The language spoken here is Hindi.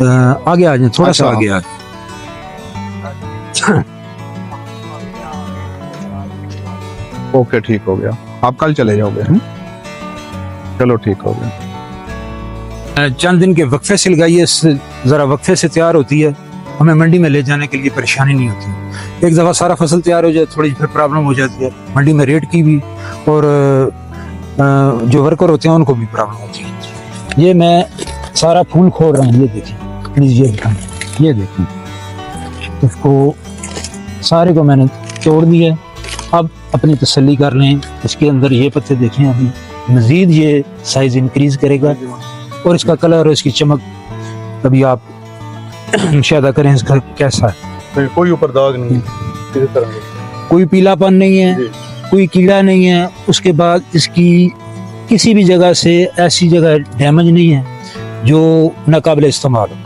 आगे आ जाए, थोड़ा सा आगे आ ओके ठीक हो गया, आप कल चले जाओगे। चलो ठीक हो गया। चंद दिन के वक्फे से लगाइए, ज़रा वक्फे से तैयार होती है, हमें मंडी में ले जाने के लिए परेशानी नहीं होती। एक दफ़ा सारा फसल तैयार हो जाए थोड़ी फिर प्रॉब्लम हो जाती है, मंडी में रेट की भी और जो वर्कर होते हैं उनको भी प्रॉब्लम होती है। ये मैं सारा फूल खोल रहा हूँ, ये देखें प्लीज़, ये देखें, इसको सारे को मैंने तोड़ दिया। अब अपनी तसल्ली कर लें, इसके अंदर ये पत्ते देखें, अभी मज़ीद ये साइज़ इंक्रीज करेगा और इसका कलर और इसकी चमक अभी आप मुशाहिदा करें इसका कैसा है। कोई ऊपर दाग नहीं, कोई पीलापन नहीं है, कोई कीड़ा नहीं है, उसके बाद इसकी किसी भी जगह से ऐसी जगह डैमेज नहीं है जो नाकाबिल इस्तेमाल हो।